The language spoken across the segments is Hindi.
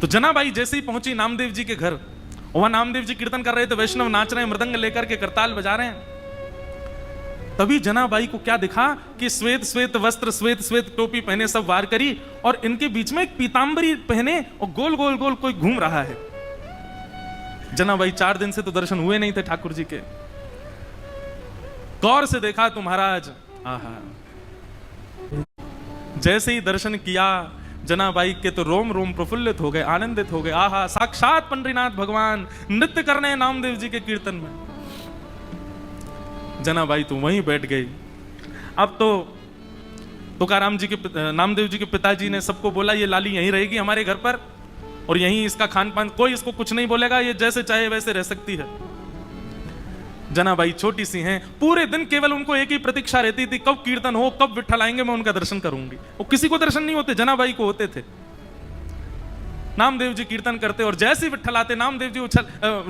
तो जनाबाई जैसे ही पहुंची नामदेव जी के घर, वहां नामदेव जी कीर्तन कर रहे थे, वैष्णव नाच रहे हैं, मृदंग लेकर के करताल बजा रहे हैं। तभी जनाबाई को क्या दिखा कि श्वेत श्वेत वस्त्र, श्वेत श्वेत टोपी पहने सब वार करी, और इनके बीच में एक पीतांबरी पहने और गोल गोल गोल कोई घूम रहा है। जनाबाई 4 दिन से तो दर्शन हुए नहीं थे ठाकुर जी के। गौर से देखा तो महाराज, आहा, जैसे ही दर्शन किया जनाबाई के तो रोम रोम प्रफुल्लित हो गए, आनंदित हो गए। आहा, साक्षात पंडरीनाथ भगवान नृत्य करने नामदेव जी के कीर्तन में। जनाबाई तो वहीं बैठ गई। अब तो तुकाराम जी के, नामदेव जी के पिताजी ने सबको बोला ये लाली यहीं रहेगी हमारे घर पर, और यहीं इसका खान पान, कोई इसको कुछ नहीं बोलेगा, ये जैसे चाहे वैसे रह सकती है। जनाबाई छोटी सी हैं, पूरे दिन केवल उनको एक ही प्रतीक्षा रहती थी, कब कीर्तन हो, कब विठ्ठल आएंगे, मैं उनका दर्शन करूंगी। वो किसी को दर्शन नहीं होते, जनाबाई को होते थे। नामदेव जी कीर्तन करते और जैसे ही विठ्ठल आते नामदेव जी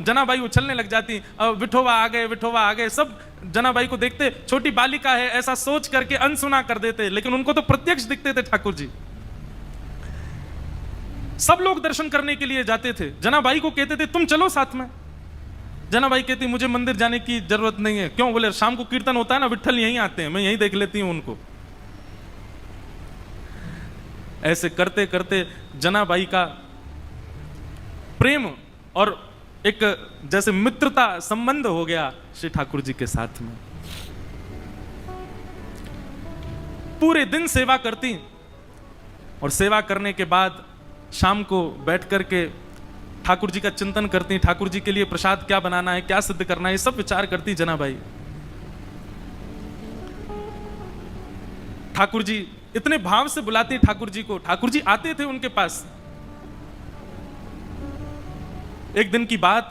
जनाबाई उछलने लग जाती, विठोबा आ गए, विठोबा आ गए। सब जनाबाई को देखते, छोटी बालिका है ऐसा सोच करके अनसुना कर देते, लेकिन उनको तो प्रत्यक्ष दिखते थे ठाकुर जी। सब लोग दर्शन करने के लिए जाते थे, जनाबाई को कहते थे तुम चलो साथ में। जनाबाई कहती मुझे मंदिर जाने की जरूरत नहीं है। क्यों? बोले शाम को कीर्तन होता है ना, विठ्ठल यहीं आते हैं, मैं यहीं देख लेती हूं उनको। ऐसे करते करते जनाबाई का प्रेम और एक जैसे मित्रता संबंध हो गया श्री ठाकुर जी के साथ में। पूरे दिन सेवा करती, और सेवा करने के बाद शाम को बैठ करके ठाकुर जी का चिंतन करती, ठाकुर जी के लिए प्रसाद क्या बनाना है, क्या सिद्ध करना है, सब विचार करती जनाबाई। ठाकुर जी इतने भाव से बुलाती ठाकुर जी को, ठाकुर जी आते थे उनके पास। एक दिन की बात,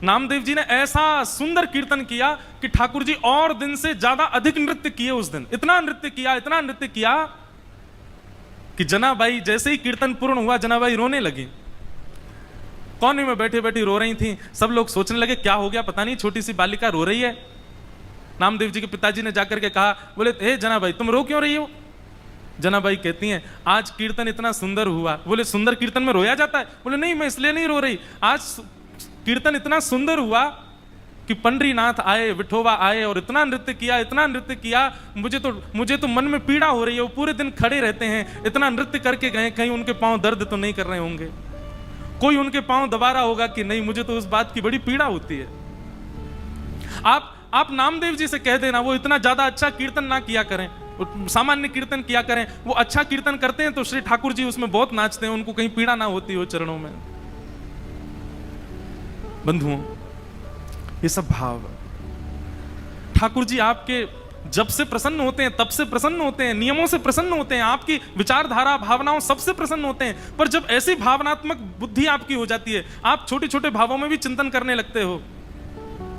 नामदेव जी ने ऐसा सुंदर कीर्तन किया कि ठाकुर जी और दिन से ज्यादा अधिक नृत्य किए उस दिन। इतना नृत्य किया कि जनाबाई जैसे ही कीर्तन पूर्ण हुआ, जनाबाई रोने लगी। कोने में बैठी बैठी रो रही थी। सब लोग सोचने लगे क्या हो गया, पता नहीं छोटी सी बालिका रो रही है। नामदेव जी के पिताजी ने जाकर के कहा, बोले हे जनाबाई तुम रो क्यों रही हो? जनाबाई कहती हैं आज कीर्तन इतना सुंदर हुआ। बोले सुंदर कीर्तन में रोया जाता है? बोले नहीं, मैं इसलिए नहीं रो रही, आज कीर्तन इतना सुंदर हुआ कि पंडरीनाथ आए, विठोबा आए और इतना नृत्य किया, मुझे तो मन में पीड़ा हो रही है। वो पूरे दिन खड़े रहते हैं, इतना नृत्य करके गए, कहीं उनके पांव दर्द तो नहीं कर रहे होंगे, कोई उनके पांव दबा रहा होगा कि नहीं, मुझे तो उस बात की बड़ी पीड़ा होती है। आप नामदेव जी से कह देना वो इतना ज्यादा अच्छा कीर्तन ना किया करें, सामान्य कीर्तन किया करें। वो अच्छा कीर्तन करते हैं तो श्री ठाकुर जी उसमें बहुत नाचते हैं, उनको कहीं पीड़ा ना होती हो चरणों में। बंधुओं, ये सब भाव ठाकुर जी आपके जब से प्रसन्न होते हैं तब से प्रसन्न होते हैं, नियमों से प्रसन्न होते हैं, आपकी विचारधारा भावनाओं सबसे प्रसन्न होते हैं। पर जब ऐसी भावनात्मक बुद्धि आपकी हो जाती है, आप छोटे छोटे भावों में भी चिंतन करने लगते हो,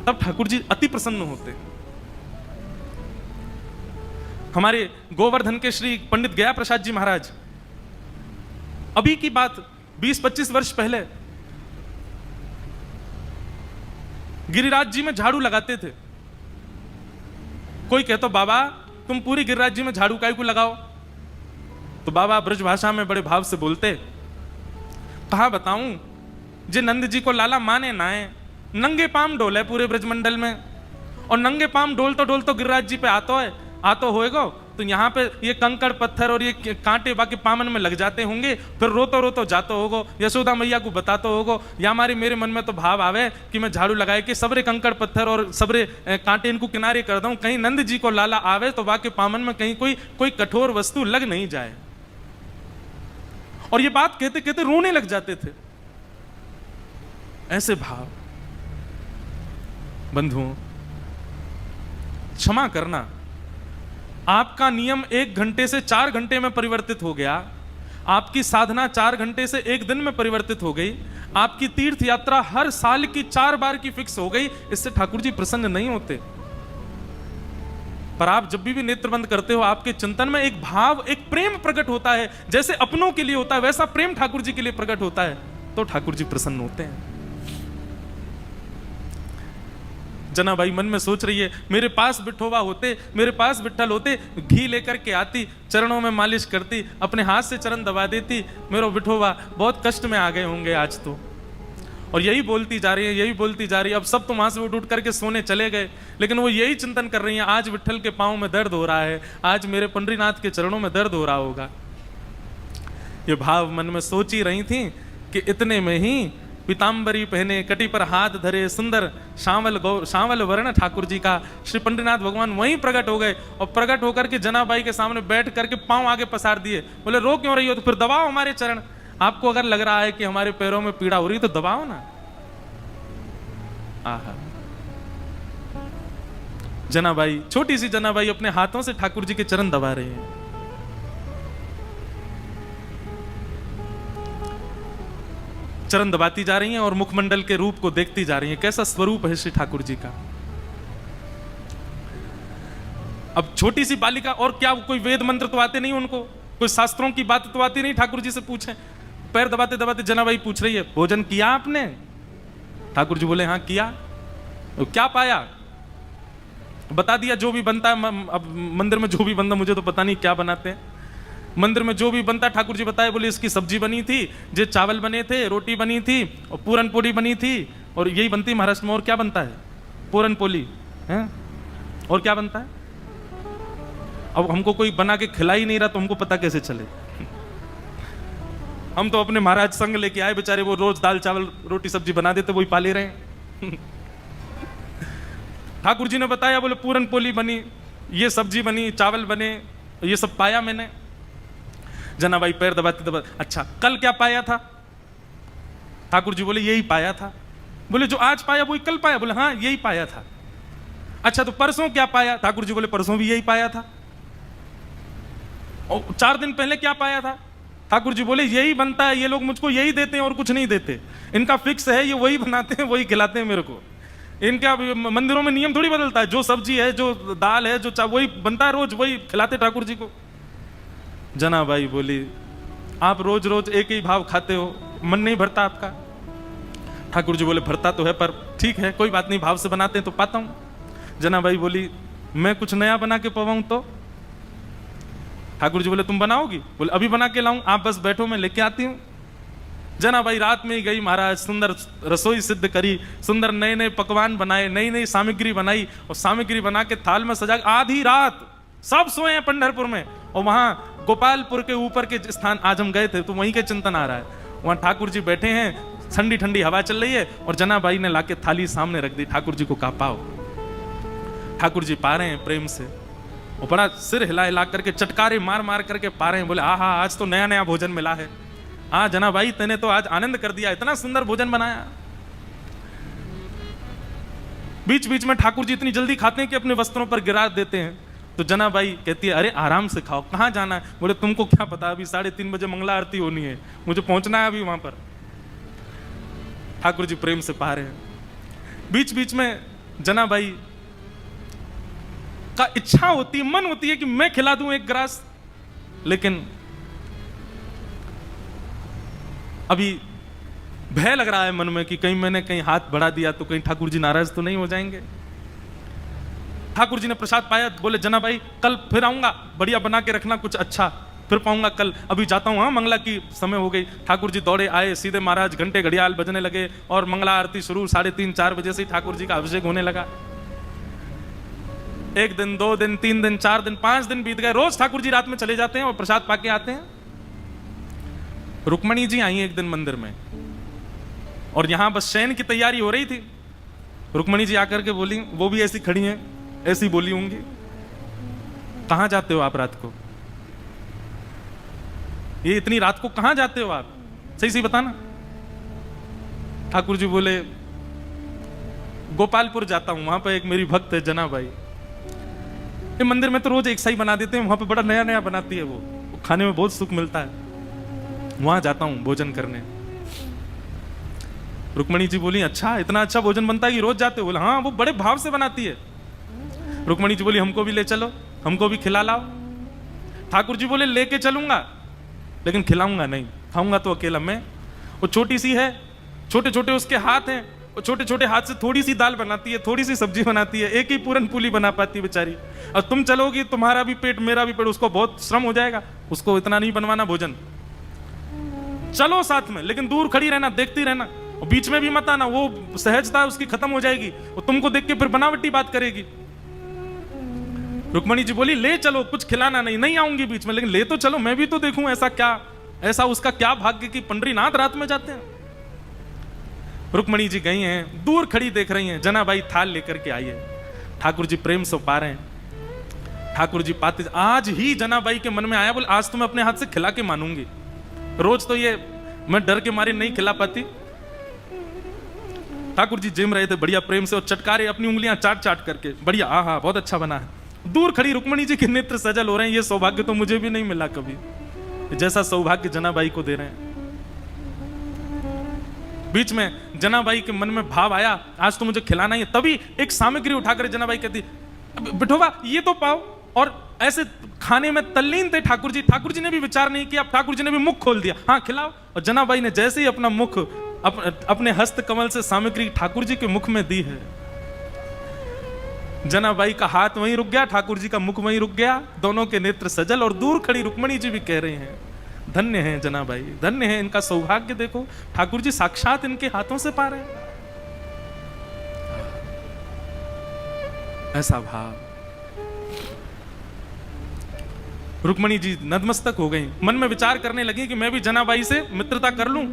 तब ठाकुर जी अति प्रसन्न होते हैं। हमारे गोवर्धन के श्री पंडित गया प्रसाद जी महाराज, अभी की बात 20-25 वर्ष पहले गिरिराज जी में झाड़ू लगाते थे। कोई कहता बाबा तुम पूरी गिरिराज जी में झाड़ू काहे को लगाओ? तो बाबा ब्रज भाषा में बड़े भाव से बोलते, कहा बताऊं, जे नंद जी को लाला माने नाए, नंगे पाम डोले पूरे ब्रजमंडल में, और नंगे पाम डोल तो गिरिराज जी पे आतो होएगा, तो यहाँ पे ये कंकड़ पत्थर और ये कांटे बाकी पामन में लग जाते होंगे, फिर रोतो जातो होगो, यशोदा मैया को बताते होगो, या मेरे मन में तो भाव आवे कि मैं झाड़ू लगाए कि सबरे कंकड़ पत्थर और सबरे कांटे इनको किनारे कर दूं, कहीं नंद जी को लाला आवे तो बाकी पामन में कहीं कोई कठोर वस्तु लग नहीं जाए। और ये बात कहते कहते रोने लग जाते थे। ऐसे भाव। बंधुओं, क्षमा करना, आपका नियम 1 घंटे से 4 घंटे में परिवर्तित हो गया, आपकी साधना 4 घंटे से 1 दिन में परिवर्तित हो गई, आपकी तीर्थ यात्रा हर साल की 4 बार की फिक्स हो गई, इससे ठाकुर जी प्रसन्न नहीं होते। पर आप जब भी नेत्र बंद करते हो, आपके चिंतन में एक भाव, एक प्रेम प्रकट होता है, जैसे अपनों के लिए होता है वैसा प्रेम ठाकुर जी के लिए प्रकट होता है, तो ठाकुर जी प्रसन्न होते हैं। जनाबाई मन में सोच रही है, मेरे पास बिठोबा होते, मेरे पास बिट्ठल होते, घी लेकर के आती, चरणों में मालिश करती, अपने हाथ से चरण दबा देती, मेरो बिठोबा बहुत कष्ट में आ गए होंगे आज तो। और यही बोलती जा रही है, यही बोलती जा रही है। अब सब तो वहां से उठ करके सोने चले गए, लेकिन वो यही चिंतन कर रही है, आज विट्ठल के पांव में दर्द हो रहा है, आज मेरे पंडरीनाथ के चरणों में दर्द हो रहा होगा। ये भाव मन में सोच ही रही थी कि इतने में ही पीताम्बरी पहने, कटी पर हाथ धरे, सुंदर श्यामल वर्ण ठाकुर जी का श्री पंडरीनाथ भगवान वहीं प्रकट हो गए। और प्रकट होकर के जनाबाई के सामने बैठ करके पांव आगे पसार दिए, बोले रो क्यों रही हो, तो फिर दबाओ हमारे चरण। आपको अगर लग रहा है कि हमारे पैरों में पीड़ा हो रही है तो दबाओ ना। आहा, जनाबाई, छोटी सी जनाबाई अपने हाथों से ठाकुर जी के चरण दबा रहे हैं। चरण दबाती जा रही हैं और मुखमंडल के रूप को देखती जा रही हैं, कैसा स्वरूप है श्री ठाकुर जी का। अब छोटी सी बालिका, और क्या कोई वेद मंत्र तो आते नहीं उनको, कोई शास्त्रों की बात तो आती नहीं, ठाकुर जी से पूछें। पैर दबाते दबाते जनाबाई पूछ रही है, भोजन किया आपने? ठाकुर जी बोले हाँ किया। तो क्या पाया? बता दिया जो भी बनता है। अब मंदिर में जो भी बनता, मुझे तो पता नहीं क्या बनाते हैं, मंदिर में जो भी बनता ठाकुर जी बताए, बोले इसकी सब्जी बनी थी, जे चावल बने थे, रोटी बनी थी और पूरन पोली बनी थी, और यही बनती है महाराष्ट्र में। और क्या बनता है? पूरन पोली है। और क्या बनता है? अब हमको कोई बना के खिला ही नहीं रहा तो हमको पता कैसे चले। हम तो अपने महाराज संग लेके आए, बेचारे वो रोज दाल चावल रोटी सब्जी बना देते, वही पाले रहे। ठाकुर जी ने बताया, बोले पूरन पोली बनी, ये सब्जी बनी, चावल बने, ये सब पाया मैंने। जनाबाई पैर दबाते दबाते, अच्छा कल क्या पाया था? ठाकुर जी बोले यही पाया था। बोले जो आज पाया वही कल पाया? बोले हाँ यही पाया था। अच्छा तो परसों क्या पाया? ठाकुर जी बोले परसों भी यही पाया था। और 4 दिन पहले क्या पाया था? ठाकुर जी बोले यही बनता है, ये लोग मुझको यही देते हैं और कुछ नहीं देते, इनका फिक्स है, ये वही बनाते हैं वही खिलाते हैं मेरे को। इनका मंदिरों में नियम थोड़ी बदलता है, जो सब्जी है जो दाल है जो वही बनता है, रोज वही खिलाते ठाकुर जी को। जनाबाई बोली आप रोज रोज एक ही भाव खाते हो, मन नहीं भरता आपका? ठाकुर जी बोले भरता तो है, पर ठीक है कोई बात नहीं, भाव से बनाते हैं तो पाता हूं। जनाबाई बोली मैं कुछ नया बना के पवाऊं तो? ठाकुर जी बोले तुम बनाओगी? बोले अभी बना के लाऊं, आप बस बैठो मैं लेके आती हूं। जनाबाई रात में ही गई महाराज, सुंदर रसोई सिद्ध करी, सुंदर नए नए पकवान बनाए, नई नई सामग्री बनाई, और सामग्री बना के थाल में सजा। आधी रात सब सोए हैं पंढरपुर में, और वहां गोपालपुर के ऊपर के स्थान आज हम गए थे तो वहीं के चिंतन आ रहा है, वहां ठाकुर जी बैठे हैं, ठंडी ठंडी हवा चल रही है, और जनाबाई ने लाके थाली सामने रख दी, ठाकुर जी को कहा पाओ। ठाकुर जी पा रहे हैं प्रेम से, और बड़ा सिर हिला हिला करके चटकारे मार मार करके पा रहे हैं। बोले आहा आज तो नया नया भोजन मिला है, हाँ जनाबाई तेने तो आज आनंद कर दिया, इतना सुंदर भोजन बनाया। बीच बीच में ठाकुर जी इतनी जल्दी खाते हैं कि अपने वस्त्रों पर गिरा देते हैं। तो जनाबाई कहती है अरे आराम से खाओ, कहाँ जाना है? बोले तुमको क्या पता, अभी 3:30 बजे मंगला आरती होनी है, मुझे पहुंचना है अभी वहां पर। ठाकुर जी प्रेम से पा रहे हैं। बीच बीच में जनाबाई का इच्छा होती है, मन होती है कि मैं खिला दूं एक ग्रास, लेकिन अभी भय लग रहा है मन में कि कहीं मैंने कहीं हाथ बढ़ा दिया तो कहीं ठाकुर जी नाराज तो नहीं हो जाएंगे। ठाकुर जी ने प्रसाद पाया, बोले जनाबाई कल फिर आऊंगा, बढ़िया बना के रखना कुछ अच्छा, फिर पाऊंगा कल, अभी जाता हूं, हाँ मंगला की समय हो गई। ठाकुर जी दौड़े आए, सीधे महाराज घंटे घड़ियाल बजने लगे, और मंगला आरती शुरू 3:30-4 बजे से ठाकुर जी का अभिषेक होने लगा। 1 दिन 2 दिन 3 दिन 4 दिन 5 दिन बीत गए। रोज ठाकुर जी रात में चले जाते हैं और प्रसाद पाके आते हैं। रुक्मणी जी आई एक दिन मंदिर में, और यहां बस शयन की तैयारी हो रही थी। रुक्मणी जी आकर के बोली, वो भी ऐसी खड़ी हैं, ऐसी बोली होंगी, कहां जाते हो आप रात को? ये इतनी रात को कहां जाते हो आप, सही सही बताना। ठाकुर जी बोले गोपालपुर जाता हूं, वहां पर एक मेरी भक्त है जनाबाई, ये मंदिर में तो रोज एक सही बना देते हैं, वहां पे बड़ा नया नया बनाती है, वो खाने में बहुत सुख मिलता है, वहां जाता हूं भोजन करने। रुक्मणी जी बोली अच्छा इतना अच्छा भोजन बनता है कि रोज जाते हो? बोले हाँ वो बड़े भाव से बनाती है। रुक्मणी जी बोली हमको भी ले चलो, हमको भी खिला लाओ। ठाकुर जी बोले लेके चलूंगा लेकिन खिलाऊंगा नहीं, खाऊंगा तो अकेला मैं। वो छोटी सी है, छोटे छोटे उसके हाथ हैं, छोटे छोटे हाथ से थोड़ी सी दाल बनाती है, थोड़ी सी सब्जी बनाती है, एक ही पूरन पूली बना पाती है बेचारी। और तुम चलोगी, तुम्हारा भी पेट मेरा भी पेट, उसको बहुत श्रम हो जाएगा, उसको इतना नहीं बनवाना भोजन। चलो साथ में, लेकिन दूर खड़ी रहना, देखती रहना, और बीच में भी मत आना, वो सहजता उसकी खत्म हो जाएगी, वो तुमको देख के फिर बनावटी बात करेगी। रुक्मणी जी बोली ले चलो, कुछ खिलाना नहीं आऊंगी बीच में, लेकिन ले तो चलो, मैं भी तो देखूं ऐसा उसका क्या भाग्य कि पंडरीनाथ रात में जाते हैं। रुक्मणी जी गई हैं, दूर खड़ी देख रही हैं, जनाबाई थाल लेकर के आई है। ठाकुर जी प्रेम से पा रहे हैं। ठाकुर जी पाते, आज ही जनाबाई के मन में आया, बोले आज तो मैं अपने हाथ से खिला के मानूंगी, रोज तो ये मैं डर के मारे नहीं खिला पाती। ठाकुर जी जिम रहे थे बढ़िया प्रेम से, और चटकारे अपनी उंगलियां चाट चाट करके, बढ़िया, आहा बहुत अच्छा बना है। दूर खड़ी रुक्मणी जी के नेत्र सजल हो रहे हैं। ये सौभाग्य तो मुझे भी नहीं मिला कभी, जैसा सौभाग्य जनाबाई को दे रहे हैं। बीच में जनाबाई के मन में भाव आया, आज तो मुझे खिलाना ही है। तभी एक सामग्री उठाकर जनाबाई कहती, बिठोबा ये तो पाओ। और ऐसे खाने में तल्लीन थे ठाकुर जी। ठाकुर जी ने भी विचार नहीं किया, ठाकुर जी ने भी मुख खोल दिया, हाँ खिलाओ। और जनाबाई ने जैसे ही अपना मुख अपने हस्त कमल से सामग्री ठाकुर जी के मुख में दी है, जनाबाई का हाथ वहीं रुक गया, ठाकुर जी का मुख वहीं रुक गया, दोनों के नेत्र सजल। और दूर खड़ी रुक्मणी जी भी कह रही हैं, धन्य है जनाबाई, धन्य है, इनका सौभाग्य देखो, ठाकुर जी साक्षात इनके हाथों से पा रहे हैं। ऐसा भाव। रुक्मणी जी नतमस्तक हो गई, मन में विचार करने लगी कि मैं भी जनाबाई से मित्रता कर लूं,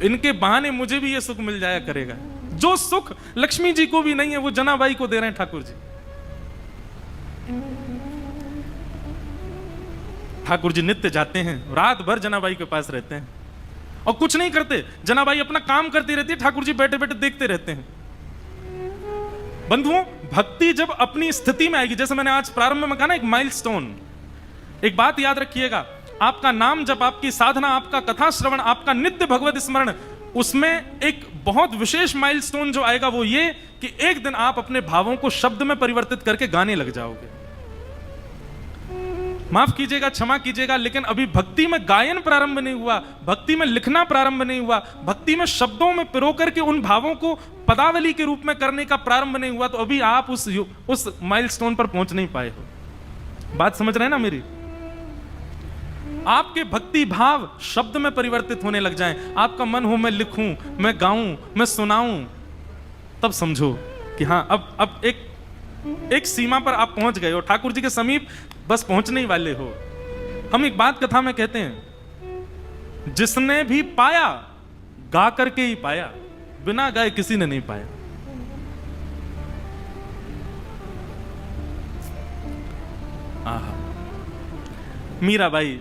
इनके बहाने मुझे भी ये सुख मिल जाया करेगा। जो सुख लक्ष्मी जी को भी नहीं है, वो जनाबाई को दे रहे हैं ठाकुर जी। ठाकुर जी नित्य जाते हैं, रात भर जनाबाई के पास रहते हैं और कुछ नहीं करते। जनाबाई अपना काम करती रहती है, ठाकुर जी बैठे बैठे देखते रहते हैं। बंधुओं, भक्ति जब अपनी स्थिति में आएगी, जैसे मैंने आज प्रारंभ में कहा ना, एक माइलस्टोन, एक बात याद रखिएगा, आपका नाम जब, आपकी साधना, आपका कथा श्रवण, आपका नित्य भगवत स्मरण, उसमें एक बहुत विशेष माइलस्टोन जो आएगा वो ये कि एक दिन आप अपने भावों को शब्द में परिवर्तित करके गाने लग जाओगे। माफ कीजिएगा, क्षमा कीजिएगा, लेकिन अभी भक्ति में गायन प्रारंभ नहीं हुआ, भक्ति में लिखना प्रारंभ नहीं हुआ, भक्ति में शब्दों में पिरो करके उन भावों को पदावली के रूप में करने का प्रारंभ नहीं हुआ, तो अभी आप उस माइलस्टोन पर पहुंच नहीं पाए हो। बात समझ रहे हैं ना मेरी? आपके भक्ति भाव शब्द में परिवर्तित होने लग जाएं, आपका मन हो मैं लिखूं, मैं गाऊं, मैं सुनाऊं, तब समझो कि हाँ अब एक सीमा पर आप पहुंच गए हो, ठाकुर जी के समीप बस पहुंचने ही वाले हो। हम एक बात कथा में कहते हैं, जिसने भी पाया गा करके ही पाया, बिना गाए किसी ने नहीं पाया। आहा, मीराबाई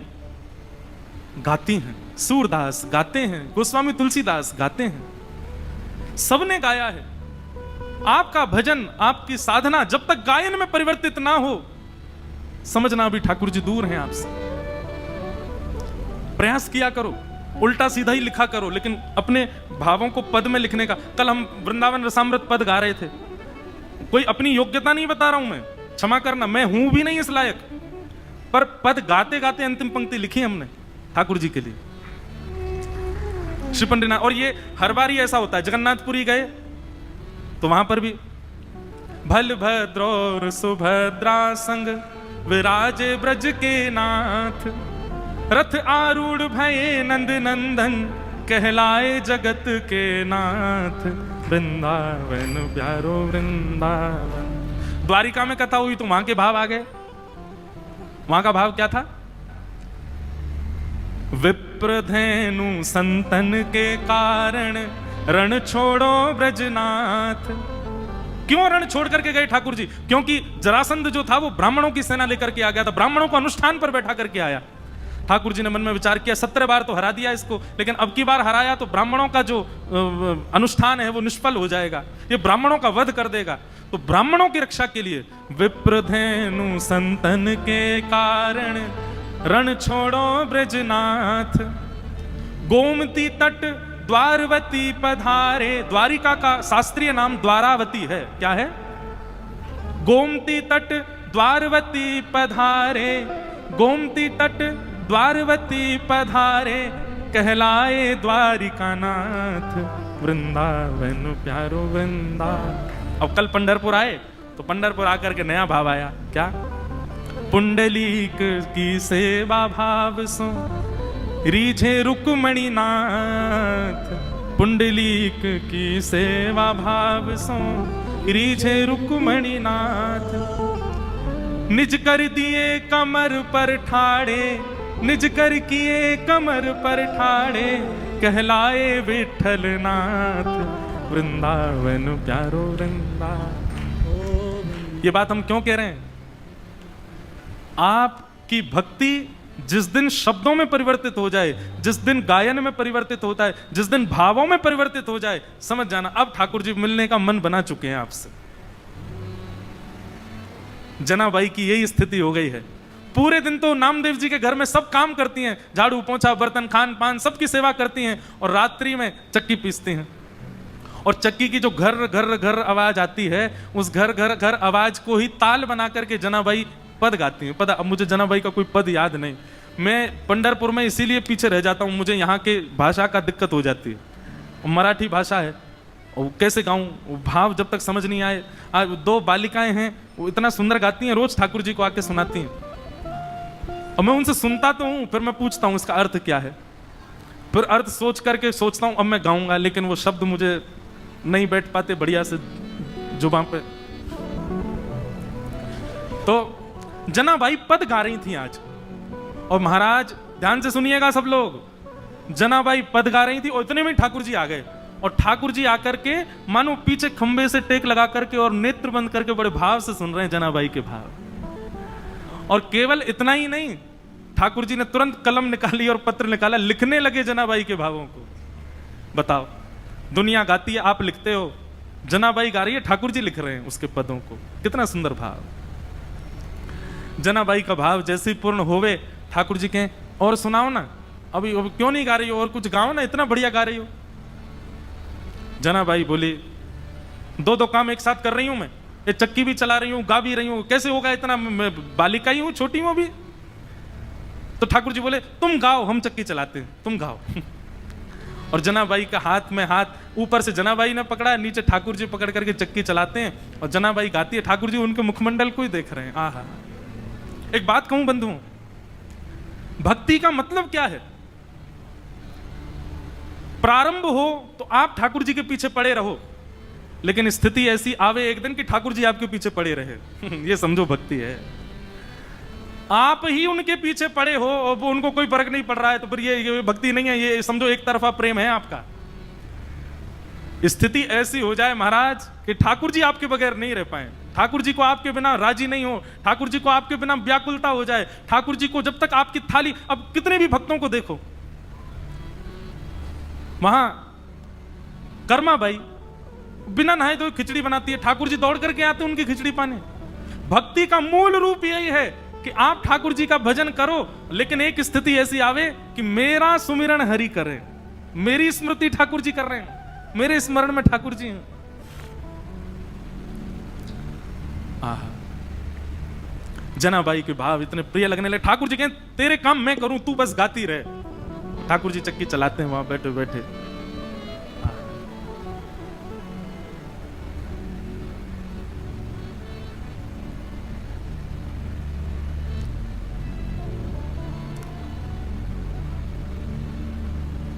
गाती हैं, सूरदास गाते हैं, गोस्वामी तुलसीदास गाते हैं, सबने गाया है। आपका भजन, आपकी साधना जब तक गायन में परिवर्तित ना हो, समझना अभी ठाकुर जी दूर हैं आपसे। प्रयास किया करो, उल्टा सीधा ही लिखा करो, लेकिन अपने भावों को पद में लिखने का। कल हम वृंदावन रसामृत पद गा रहे थे, कोई अपनी योग्यता नहीं बता रहा हूं मैं, क्षमा करना, मैं हूं भी नहीं इस लायक, पर पद गाते गाते अंतिम पंक्ति लिखी हमने ठाकुर जी के लिए, श्री पंडितनाथ। और ये हर बार ही ऐसा होता है, जगन्नाथपुरी गए तो वहां पर भी बलभद्र और सुभद्रा संग विराजे ब्रज के नाथ, रथ आरूढ़ भये नंद नंदन, कहलाए जगत के नाथ, वृंदावन प्यारो वृंदावन। द्वारिका में कथा हुई तो वहां के भाव आ गए। वहां का भाव क्या था? विप्रधेनु संतन के कारण, रण छोड़ो ब्रजनाथ। क्यों रण छोड़ करके गए ठाकुर जी? क्योंकि जरासंध जो था वो ब्राह्मणों की सेना लेकर के आ गया था, ब्राह्मणों को अनुष्ठान पर बैठा करके आया। ठाकुर जी ने मन में विचार किया, 17 बार तो हरा दिया इसको, लेकिन अब की बार हराया तो ब्राह्मणों का जो अनुष्ठान है वो निष्फल हो जाएगा, ये ब्राह्मणों का वध कर देगा। तो ब्राह्मणों की रक्षा के लिए विप्रधेनु संतन के कारण, रण छोड़ो ब्रजनाथ। गोमती तट द्वारवती पधारे, द्वारिका का शास्त्रीय नाम द्वारावती है। क्या है? गोमती तट द्वारवती पधारे, गोमती तट द्वारवती पधारे, कहलाए द्वारिका नाथ, वृंदावन प्यारो वृंदा। अब कल पंढरपुर आए तो पंढरपुर आकर के नया भाव आया, क्या? पुंडलीक की सेवा भाव सो रीझे रुक्मणी नाथ, पुंडलीक की सेवा भाव सो रीझे रुक्मणी नाथ। निज कर दिए कमर पर ठाड़े, निज कर किए कमर पर ठाड़े, कहलाए विठल नाथ, वृंदावन प्यारो वृंदा। ये बात हम क्यों कह रहे हैं? आपकी भक्ति जिस दिन शब्दों में परिवर्तित हो जाए, जिस दिन गायन में परिवर्तित होता है, जिस दिन भावों में परिवर्तित हो जाए, समझ जाना अब ठाकुर जी मिलने का मन बना चुके हैं आपसे। जनाबाई की यही स्थिति हो गई है। पूरे दिन तो नामदेव जी के घर में सब काम करती हैं, झाड़ू पोंछा बर्तन खान पान सबकी सेवा करती हैं, और रात्रि में चक्की पीसती हैं। और चक्की की जो घर घर घर आवाज आती है, उस घर घर घर आवाज को ही ताल बना करके जनाबाई पद गाती हैं। पता, अब मुझे जनाबाई का कोई पद याद नहीं। मैं पंढरपुर में इसीलिए पीछे रह जाता हूँ, मुझे यहाँ के भाषा का दिक्कत हो जाती है। मराठी भाषा है, और कैसे गाऊँ, भाव जब तक समझ नहीं आए। आज 2 बालिकाएं हैं, वो इतना सुंदर गाती हैं, रोज ठाकुर जी को आके सुनाती हैं। और मैं उनसे सुनता तो हूँ, फिर मैं पूछता हूँ इसका अर्थ क्या है, फिर अर्थ सोच करके सोचता हूँ अब मैं गाऊंगा, लेकिन वो शब्द मुझे नहीं बैठ पाते बढ़िया से जुबान पे। तो जनाबाई पद गा रही थी आज, और महाराज ध्यान से सुनिएगा सब लोग, जनाबाई पद गा रही थी और इतने में ठाकुर जी आ गए। और ठाकुर जी आकर के मानो पीछे खंबे से टेक लगा करके और नेत्र बंद करके बड़े भाव से सुन रहे हैं जनाबाई के भाव। और केवल इतना ही नहीं, ठाकुर जी ने तुरंत कलम निकाली और पत्र निकाला, लिखने लगे जनाबाई के भावों को। बताओ, दुनिया गाती है, आप लिखते हो, जनाबाई गा रही है, ठाकुर जी लिख रहे हैं उसके पदों को। कितना सुंदर भाव। जनाबाई का भाव जैसे ही पूर्ण होवे, ठाकुर जी कहें और सुनाओ ना, अभी क्यों नहीं गा रही हो, और कुछ गाओ ना, इतना बढ़िया गा रही हो। जनाबाई बोली, 2 काम एक साथ कर रही हूं मैं, ये चक्की भी चला रही हूं, गा भी रही हूं, कैसे होगा इतना, मैं बालिका ही हूं, छोटी हूं अभी। तो ठाकुर जी बोले, तुम गाओ, हम चक्की चलाते हैं, तुम गाओ। और जनाबाई का हाथ में हाथ, ऊपर से जनाबाई ने पकड़ा, नीचे ठाकुर जी पकड़ करके चक्की चलाते हैं, और जनाबाई गाती है, ठाकुर जी उनके मुखमंडल को ही देख रहे हैं। आहा। एक बात कहूं बंधुओं, भक्ति का मतलब क्या है? प्रारंभ हो तो आप ठाकुर जी के पीछे पड़े रहो, लेकिन स्थिति ऐसी आवे एक दिन कि ठाकुर जी आपके पीछे पड़े रहे। ये समझो भक्ति है। आप ही उनके पीछे पड़े हो और वो उनको कोई फर्क नहीं पड़ रहा है, तो फिर ये भक्ति नहीं है, ये समझो एक तरफा प्रेम है आपका। स्थिति ऐसी हो जाए महाराज कि ठाकुर जी आपके बगैर नहीं रह पाए, ठाकुर जी को आपके बिना राजी नहीं हो, ठाकुर जी को आपके बिना व्याकुलता हो जाए, ठाकुर जी को जब तक आपकी थाली, अब कितने भी भक्तों को देखो, वहां कर्मा बाई बिना नहाए तो खिचड़ी बनाती है, ठाकुर जी दौड़ करके आते हैं उनकी खिचड़ी पाने। भक्ति का मूल रूप यही है कि आप ठाकुर जी का भजन करो, लेकिन एक स्थिति ऐसी आवे कि मेरा सुमिरन हरि करे, मेरी स्मृति ठाकुर जी कर रहे हैं, मेरे स्मरण में ठाकुर जी हैं। आहा, जनाबाई के भाव इतने प्रिय लगने लगे। ठाकुर जी कहें तेरे काम मैं करूं, तू बस गाती रहे। ठाकुर जी चक्की चलाते हैं वहां बैठे बैठे।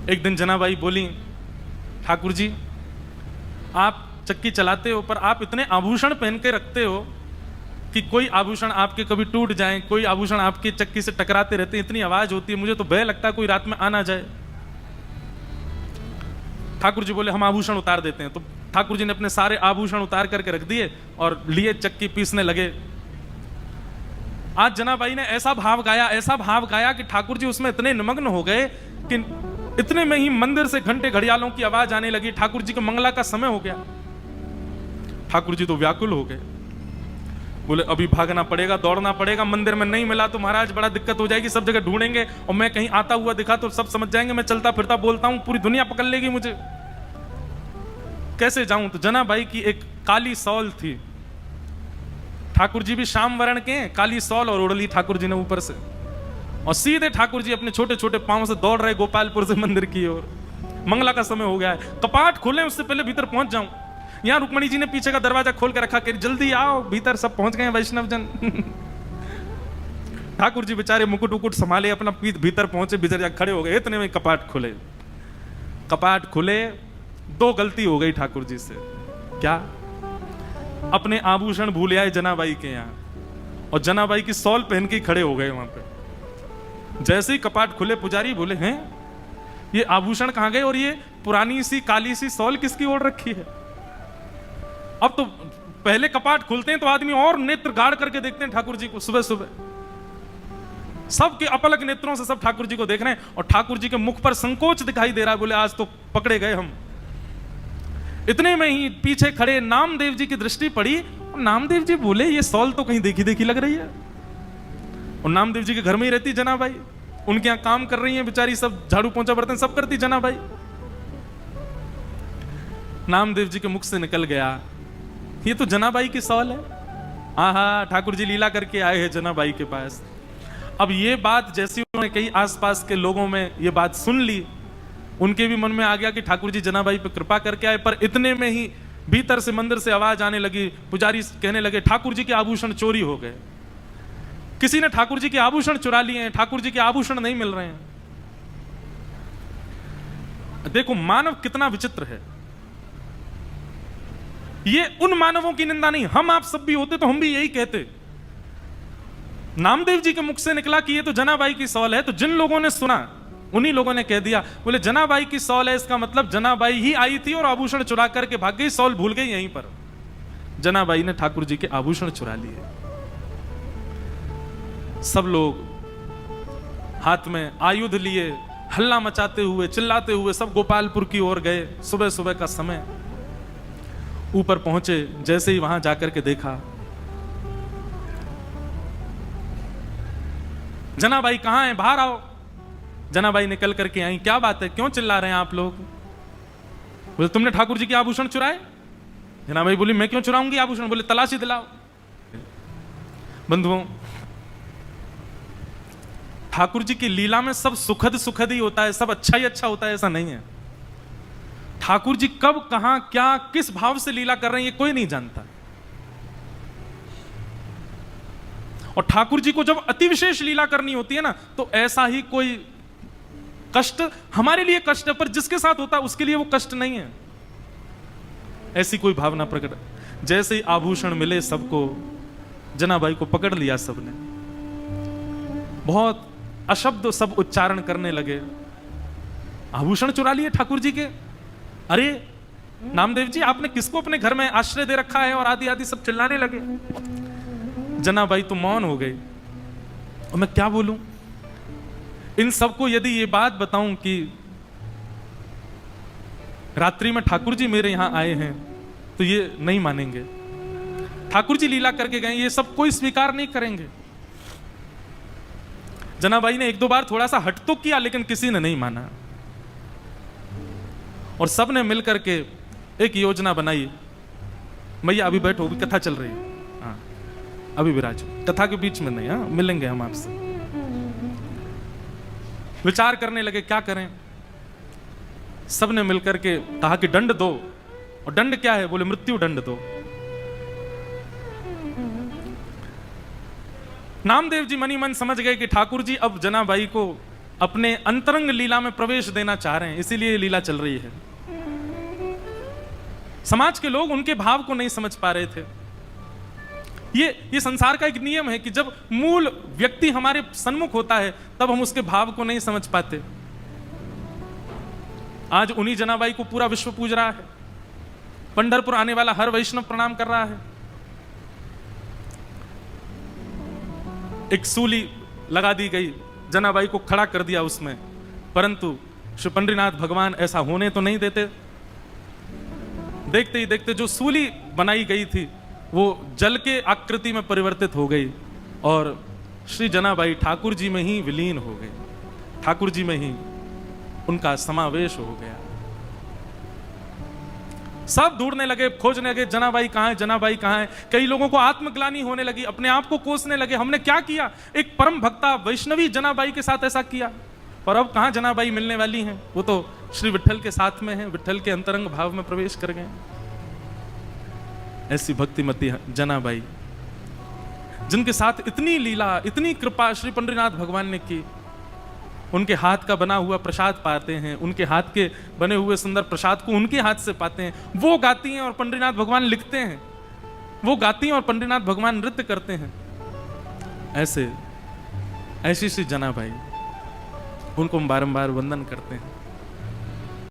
एक दिन जनाबाई बोली, ठाकुर जी आप चक्की चलाते हो, पर आप इतने आभूषण पहन के रखते हो कि कोई आभूषण आपके कभी टूट जाए, कोई आभूषण आपके चक्की से टकराते रहते हैं, इतनी आवाज होती है, मुझे तो भय लगता है कोई रात में आ ना जाए। ठाकुर जी बोले हम आभूषण उतार देते हैं। तो ठाकुर जी ने अपने सारे आभूषण उतार करके रख दिए और लिए चक्की पीसने लगे। आज जनाबाई ने ऐसा भाव गाया कि ठाकुर जी उसमें इतने निमग्न हो गए कि इतने में ही मंदिर से घंटे घड़ियालों की आवाज आने लगी। ठाकुर जी के मंगला का समय हो गया। ठाकुर जी तो व्याकुल हो गए, बोले अभी भागना पड़ेगा, दौड़ना पड़ेगा, मंदिर में नहीं मिला तो महाराज बड़ा दिक्कत हो जाएगी, सब जगह ढूंढेंगे और मैं कहीं आता हुआ दिखा तो सब समझ जाएंगे मैं चलता फिरता बोलता हूं, पूरी दुनिया पकड़ लेगी मुझे, कैसे जाऊं। तो जनाबाई की एक काली सौल थी, ठाकुर जी भी श्याम वर्ण के, काली सौल और ओढ़ ली ठाकुर जी ने ऊपर से। और सीधे ठाकुर जी अपने छोटे छोटे पांव से दौड़ रहे गोपालपुर से मंदिर की ओर। मंगला का समय हो गया है, कपाट खोले उससे पहले भीतर पहुंच जाऊं। यहां रुक्मणी जी ने पीछे का दरवाजा खोल कर रखा कि जल्दी आओ भीतर, सब पहुंच गए वैष्णव जन। ठाकुर जी बेचारे मुकुट उकुट संभाले, अपना भीतर पहुंचे, भीतर जाकर खड़े हो गए। इतने में कपाट खुले। कपाट खुले, दो गलती हो गई ठाकुर जी से। क्या? अपने आभूषण भूल आए जनाबाई के यहां, और जनाबाई की सॉल पहन के खड़े हो गए वहां पे। जैसे ही कपाट खुले, पुजारी बोले, हैं ये आभूषण कहां गए और ये पुरानी सी काली सी सॉल किसकी ओढ़ रखी है? अब तो पहले कपाट खुलते हैं तो आदमी और नेत्र गाड़ करके देखते हैं ठाकुर जी को। सुबह सुबह सबके अपलक नेत्रों से सब ठाकुर जी को देख रहे हैं, और ठाकुर जी के मुख पर संकोच दिखाई दे रहा है। बोले आज तो पकड़े गए हम। इतने में ही पीछे खड़े नामदेव जी की दृष्टि पड़ी, और नामदेव जी बोले ये सॉल तो कहीं देखी देखी लग रही है। और नामदेव जी के घर में ही रहती जनाबाई, उनके यहां काम कर रही है बेचारी, सब झाड़ू पोंछा बर्तन सब करती जनाबाई। नामदेव जी के मुख से निकल गया, ये तो जनाबाई की सॉल है। आहा, ठाकुर जी लीला करके आए हैं जनाबाई के पास। अब ये बात जैसी उन्होंने कई आसपास के लोगों में ये बात सुन ली, उनके भी मन में आ गया कि ठाकुर जी जनाबाई पे कृपा करके आए। पर इतने में ही भीतर से मंदिर से आवाज आने लगी, पुजारी कहने लगे ठाकुर जी के आभूषण चोरी हो गए, किसी ने ठाकुर जी के आभूषण चुरा लिए हैं, ठाकुर जी के आभूषण नहीं मिल रहे हैं। देखो मानव कितना विचित्र है। ये उन मानवों की निंदा नहीं, हम आप सब भी होते तो हम भी यही कहते। नामदेव जी के मुख से निकला कि ये तो जनाबाई की सॉल है, तो जिन लोगों ने सुना उन्हीं लोगों ने कह दिया, बोले जनाबाई की सॉल है, इसका मतलब जनाबाई ही आई थी और आभूषण चुरा करके भाग गई, सॉल भूल गई यहीं पर। जनाबाई ने ठाकुर जी के आभूषण चुरा लिए। सब लोग हाथ में आयुध लिए हल्ला मचाते हुए चिल्लाते हुए सब गोपालपुर की ओर गए। सुबह सुबह का समय, ऊपर पहुंचे, जैसे ही वहां जाकर के देखा, जनाबाई कहां है, बाहर आओ। जनाबाई निकल करके आई, क्या बात है, क्यों चिल्ला रहे हैं आप लोग? बोले तुमने ठाकुर जी के आभूषण चुराए? जनाबाई बोली मैं क्यों चुराऊंगी आभूषण? बोले तलाशी दिलाओ। बंधुओं, ठाकुर जी की लीला में सब सुखद सुखद ही होता है, सब अच्छा ही अच्छा होता है, ऐसा नहीं है। ठाकुर जी कब कहां क्या किस भाव से लीला कर रहे हैं ये कोई नहीं जानता। और ठाकुर जी को जब अति विशेष लीला करनी होती है ना, तो ऐसा ही कोई कष्ट हमारे लिए कष्ट है, पर जिसके साथ होता है उसके लिए वो कष्ट नहीं है। ऐसी कोई भावना प्रकट। जैसे ही आभूषण मिले सबको, जनाबाई को पकड़ लिया सबने, बहुत अशब्द सब उच्चारण करने लगे। आभूषण चुरा लिए ठाकुर जी के? अरे नामदेव जी, आपने किसको अपने घर में आश्रय दे रखा है? और आदि आदि सब चिल्लाने लगे। जनाबाई तो मौन हो गई, और मैं क्या बोलूं इन सबको। यदि ये बात बताऊं कि रात्रि में ठाकुर जी मेरे यहां आए हैं, तो ये नहीं मानेंगे। ठाकुर जी लीला करके गए, ये सब कोई स्वीकार नहीं करेंगे। जनाबाई ने एक दो बार थोड़ा सा हट तो किया, लेकिन किसी ने नहीं माना। और सब ने मिलकर के एक योजना बनाई। मैया अभी बैठो, अभी कथा चल रही है, हाँ अभी विराजो, कथा के बीच में नहीं, हाँ मिलेंगे हम आपसे। विचार करने लगे क्या करें। सब ने मिलकर के कहा कि दंड दो। और दंड क्या है? बोले मृत्यु दंड दो। नामदेव जी मनी मन समझ गए कि ठाकुर जी अब जनाबाई को अपने अंतरंग लीला में प्रवेश देना चाह रहे हैं, इसीलिए लीला चल रही है। समाज के लोग उनके भाव को नहीं समझ पा रहे थे। ये संसार का एक नियम है कि जब मूल व्यक्ति हमारे सन्मुख होता है तब हम उसके भाव को नहीं समझ पाते। आज उन्हीं जनाबाई को पूरा विश्व पूज रहा है। पंढरपुर आने वाला हर वैष्णव प्रणाम कर रहा है। एक सूली लगा दी गई, जनाबाई को खड़ा कर दिया उसमें, परंतु श्री पंडरीनाथ भगवान ऐसा होने तो नहीं देते। देखते ही देखते जो सूली बनाई गई थी वो जल के आकृति में परिवर्तित हो गई और श्री जनाबाई ठाकुर जी में ही विलीन हो गई, ठाकुर जी में ही उनका समावेश हो गया। सब ढूंढने लगे, खोजने लगे, जनाबाई कहाँ है, जनाबाई कहाँ है। कई लोगों को आत्मग्लानि होने लगी, अपने आप को कोसने लगे, हमने क्या किया, एक परम भक्ता वैष्णवी जनाबाई के साथ ऐसा किया। पर अब कहाँ जनाबाई मिलने वाली हैं, वो तो श्री विट्ठल के साथ में है, विट्ठल के अंतरंग भाव में प्रवेश कर गए। ऐसी भक्तिमती जनाबाई जिनके साथ इतनी लीला, इतनी कृपा श्री पंडरीनाथ भगवान ने की। उनके हाथ का बना हुआ प्रसाद पाते हैं, उनके हाथ के बने हुए सुंदर प्रसाद को उनके हाथ से पाते हैं। वो गाती हैं और पंडरीनाथ भगवान लिखते हैं, वो गाती हैं और पंडरीनाथ भगवान नृत्य करते हैं। ऐसे ऐसी सी जनाबाई, उनको हम बारंबार वंदन करते हैं।